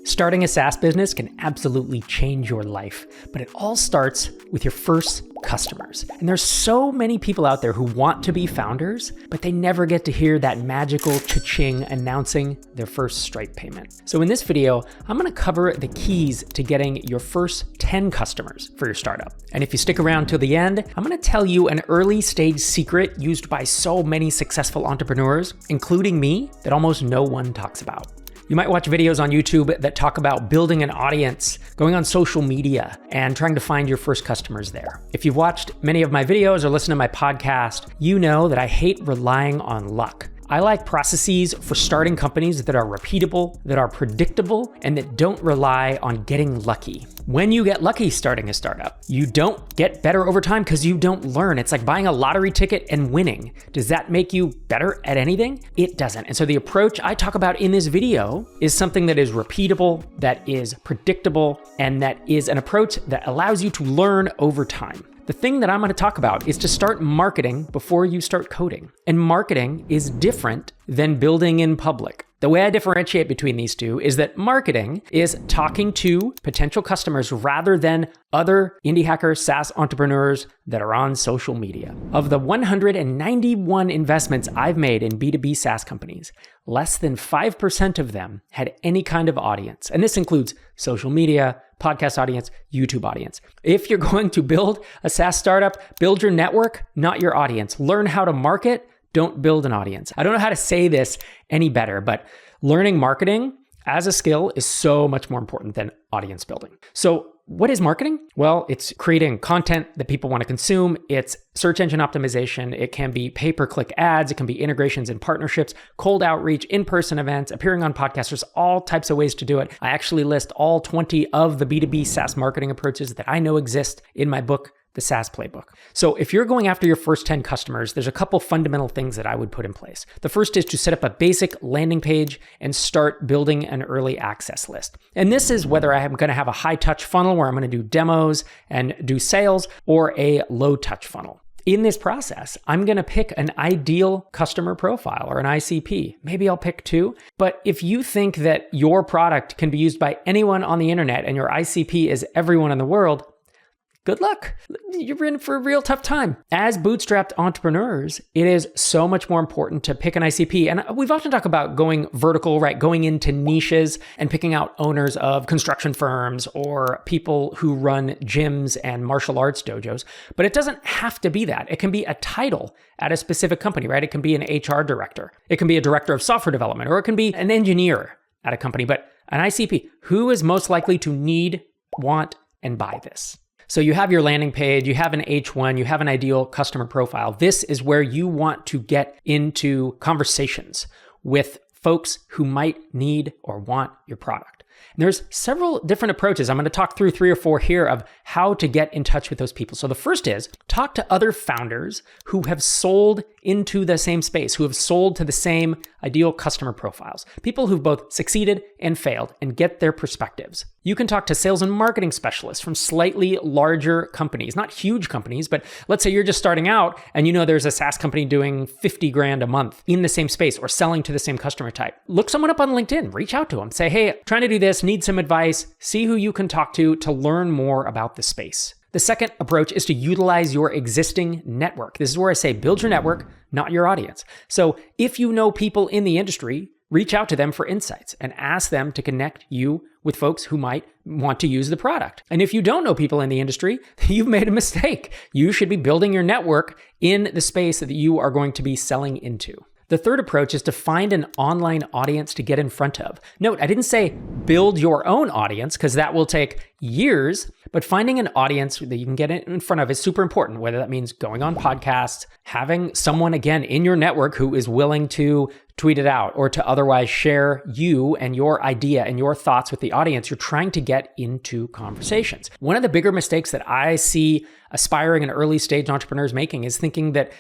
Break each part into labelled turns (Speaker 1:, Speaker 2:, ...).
Speaker 1: Starting a SaaS business can absolutely change your life, but it all starts with your first customers. And there's so many people out there who want to be founders, but they never get to hear that magical cha-ching announcing their first Stripe payment. So in this video, I'm gonna cover the keys to getting your first 10 customers for your startup. And if you stick around till the end, I'm gonna tell you an early stage secret used by so many successful entrepreneurs, including me, that almost no one talks about. You might watch videos on YouTube that talk about building an audience, going on social media, and trying to find your first customers there. If you've watched many of my videos or listened to my podcast, you know that I hate relying on luck. I like processes for starting companies that are repeatable, that are predictable, and that don't rely on getting lucky. When you get lucky starting a startup, you don't get better over time because you don't learn. It's like buying a lottery ticket and winning. Does that make you better at anything? It doesn't. And so the approach I talk about in this video is something that is repeatable, that is predictable, and that is an approach that allows you to learn over time. The thing that I'm going to talk about is to start marketing before you start coding. And marketing is different than building in public. The way I differentiate between these two is that marketing is talking to potential customers rather than other indie hacker SaaS entrepreneurs that are on social media. Of the 191 investments I've made in B2B SaaS companies, less than 5% of them had any kind of audience. And this includes social media, podcast audience, YouTube audience. If you're going to build a SaaS startup, build your network, not your audience. Learn how to market. Don't build an audience. I don't know how to say this any better, but learning marketing as a skill is so much more important than audience building. So what is marketing? Well, it's creating content that people want to consume. It's search engine optimization. It can be pay-per-click ads. It can be integrations and partnerships, cold outreach, in-person events, appearing on podcasts. There's all types of ways to do it. I actually list all 20 of the B2B SaaS marketing approaches that I know exist in my book, The SaaS Playbook. So if you're going after your first 10 customers, there's a couple fundamental things that I would put in place. The first is to set up a basic landing page and start building an early access list. And this is whether I am going to have a high touch funnel where I'm going to do demos and do sales, or a low touch funnel. In this process, I'm going to pick an ideal customer profile or an ICP. Maybe I'll pick two. But if you think that your product can be used by anyone on the internet and your ICP is everyone in the world, good luck. You're in for a real tough time. As bootstrapped entrepreneurs, it is so much more important to pick an ICP. And we've often talked about going vertical, right? Going into niches and picking out owners of construction firms or people who run gyms and martial arts dojos. But it doesn't have to be that. It can be a title at a specific company, right? It can be an HR director. It can be a director of software development, or it can be an engineer at a company. But an ICP, who is most likely to need, want, and buy this? So you have your landing page, you have an H1, you have an ideal customer profile. This is where you want to get into conversations with folks who might need or want your product. And there's several different approaches. I'm going to talk through 3 or 4 here of how to get in touch with those people. So the first is talk to other founders who have sold into the same space, who have sold to the same ideal customer profiles, people who've both succeeded and failed, and get their perspectives. You can talk to sales and marketing specialists from slightly larger companies, not huge companies, but let's say you're just starting out and you know there's a SaaS company doing 50 grand a month in the same space or selling to the same customer type. Look someone up on LinkedIn, reach out to them, say, hey, trying to do this, need some advice, see who you can talk to learn more about the space. The second approach is to utilize your existing network. This is where I say build your network, not your audience. So if you know people in the industry, reach out to them for insights and ask them to connect you with folks who might want to use the product. And if you don't know people in the industry, you've made a mistake. You should be building your network in the space that you are going to be selling into. The third approach is to find an online audience to get in front of. Note, I didn't say build your own audience because that will take years, but finding an audience that you can get in front of is super important, whether that means going on podcasts, having someone, again, in your network who is willing to tweet it out or to otherwise share you and your idea and your thoughts with the audience you're trying to get into conversations. One of the bigger mistakes that I see aspiring and early stage entrepreneurs making is thinking that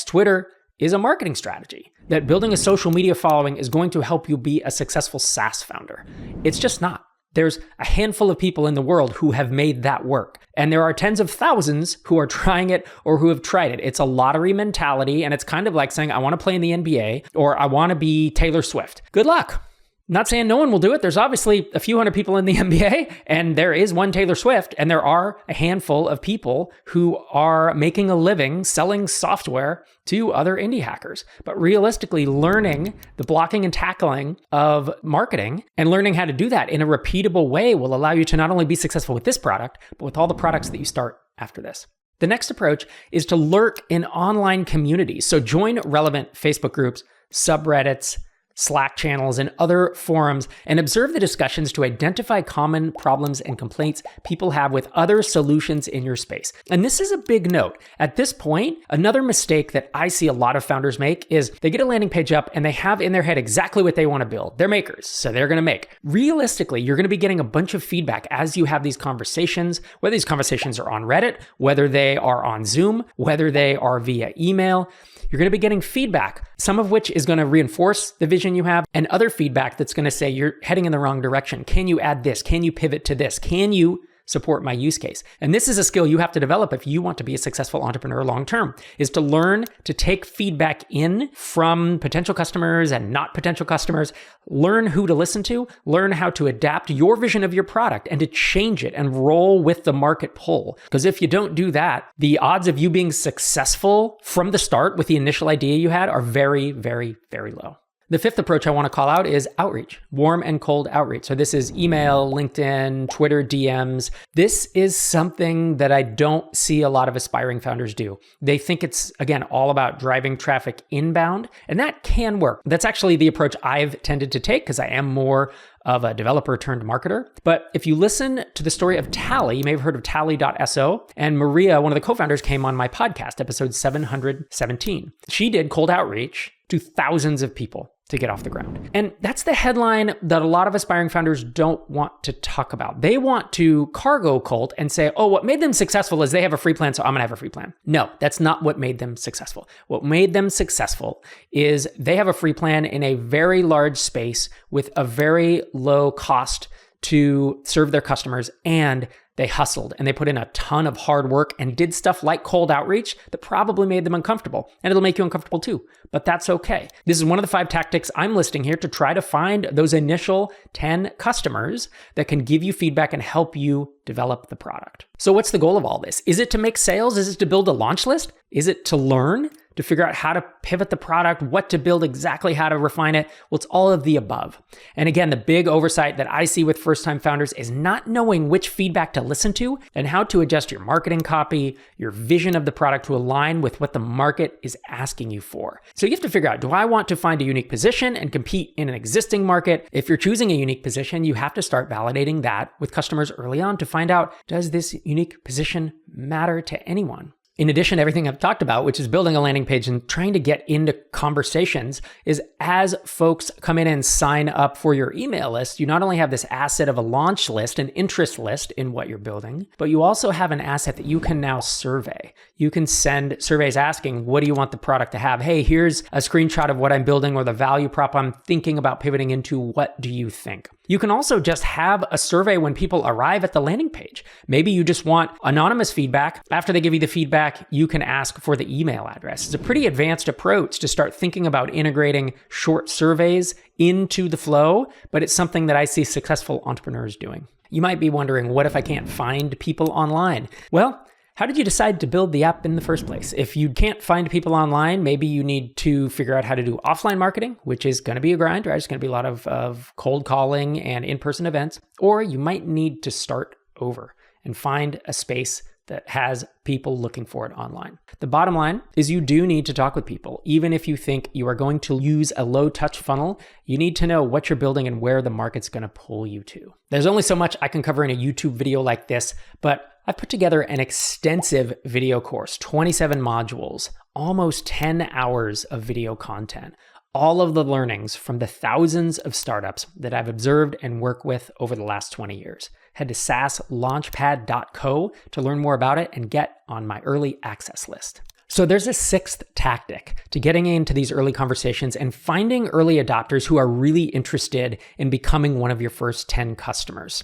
Speaker 1: Twitter is a marketing strategy, that building a social media following is going to help you be a successful SaaS founder. It's just not. There's a handful of people in the world who have made that work. And there are tens of thousands who are trying it or who have tried it. It's a lottery mentality. And it's kind of like saying, I want to play in the NBA or I want to be Taylor Swift. Good luck. Not saying no one will do it. There's obviously a few hundred people in the NBA, and there is one Taylor Swift, and there are a handful of people who are making a living selling software to other indie hackers. But realistically, learning the blocking and tackling of marketing and learning how to do that in a repeatable way will allow you to not only be successful with this product, but with all the products that you start after this. The next approach is to lurk in online communities. So join relevant Facebook groups, subreddits, Slack channels, and other forums, and observe the discussions to identify common problems and complaints people have with other solutions in your space. And this is a big note. At this point, another mistake that I see a lot of founders make is they get a landing page up and they have in their head exactly what they want to build. They're makers, so they're going to make. Realistically, you're going to be getting a bunch of feedback as you have these conversations, whether these conversations are on Reddit, whether they are on Zoom, whether they are via email. You're going to be getting feedback, some of which is going to reinforce the vision you have, and other feedback that's going to say you're heading in the wrong direction. Can you add this? Can you pivot to this? Can you support my use case? And this is a skill you have to develop if you want to be a successful entrepreneur long-term, is to learn to take feedback in from potential customers and not potential customers, learn who to listen to, learn how to adapt your vision of your product and to change it and roll with the market pull. Because if you don't do that, the odds of you being successful from the start with the initial idea you had are very, very, very low. The fifth approach I want to call out is outreach, warm and cold outreach. So this is email, LinkedIn, Twitter, DMs. This is something that I don't see a lot of aspiring founders do. They think it's, again, all about driving traffic inbound, and that can work. That's actually the approach I've tended to take because I am more of a developer turned marketer. But if you listen to the story of Tally, you may have heard of Tally.so, and Maria, one of the co-founders, came on my podcast, episode 717. She did cold outreach to thousands of people to get off the ground. And that's the headline that a lot of aspiring founders don't want to talk about. They want to cargo cult and say, oh, what made them successful is they have a free plan, so I'm gonna have a free plan. No, that's not what made them successful. What made them successful is they have a free plan in a very large space with a very low cost to serve their customers, and they hustled and they put in a ton of hard work and did stuff like cold outreach that probably made them uncomfortable. And it'll make you uncomfortable too, but that's okay. This is one of the 5 tactics I'm listing here to try to find those initial 10 customers that can give you feedback and help you develop the product. So what's the goal of all this? Is it to make sales? Is it to build a launch list? Is it to learn? To figure out how to pivot the product, what to build exactly, how to refine it? Well, it's all of the above. And again, the big oversight that I see with first-time founders is not knowing which feedback to listen to and how to adjust your marketing copy, your vision of the product to align with what the market is asking you for. So you have to figure out, do I want to find a unique position and compete in an existing market? If you're choosing a unique position, you have to start validating that with customers early on to find out, does this unique position matter to anyone? In addition to everything I've talked about, which is building a landing page and trying to get into conversations, is as folks come in and sign up for your email list, you not only have this asset of a launch list, an interest list in what you're building, but you also have an asset that you can now survey. You can send surveys asking, what do you want the product to have? Hey, here's a screenshot of what I'm building or the value prop I'm thinking about pivoting into. What do you think? You can also just have a survey when people arrive at the landing page. Maybe you just want anonymous feedback. After they give you the feedback, you can ask for the email address. It's a pretty advanced approach to start thinking about integrating short surveys into the flow, but it's something that I see successful entrepreneurs doing. You might be wondering, what if I can't find people online? Well, how did you decide to build the app in the first place? If you can't find people online, maybe you need to figure out how to do offline marketing, which is going to be a grind, right? It's going to be a lot of cold calling and in-person events. Or you might need to start over and find a space that has people looking for it online. The bottom line is you do need to talk with people. Even if you think you are going to use a low touch funnel, you need to know what you're building and where the market's going to pull you to. There's only so much I can cover in a YouTube video like this, but I've put together an extensive video course, 27 modules, almost 10 hours of video content. All of the learnings from the thousands of startups that I've observed and worked with over the last 20 years. Head to saaslaunchpad.co to learn more about it and get on my early access list. So there's a 6th tactic to getting into these early conversations and finding early adopters who are really interested in becoming one of your first 10 customers.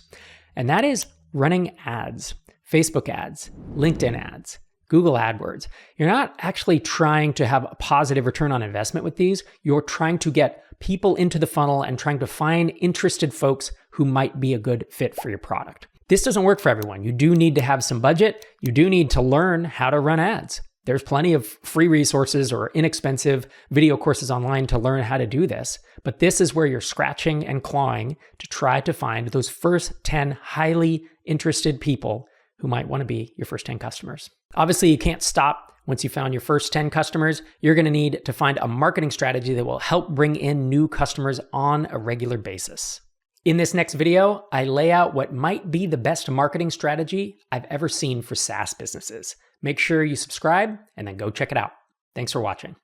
Speaker 1: And that is running ads, Facebook ads, LinkedIn ads, Google AdWords. You're not actually trying to have a positive return on investment with these. You're trying to get people into the funnel and trying to find interested folks who might be a good fit for your product. This doesn't work for everyone. You do need to have some budget. You do need to learn how to run ads. There's plenty of free resources or inexpensive video courses online to learn how to do this. But this is where you're scratching and clawing to try to find those first 10 highly interested people who might want to be your first 10 customers. Obviously, you can't stop once you found your first 10 customers. You're going to need to find a marketing strategy that will help bring in new customers on a regular basis. In this next video, I lay out what might be the best marketing strategy I've ever seen for SaaS businesses. Make sure you subscribe and then go check it out. Thanks for watching.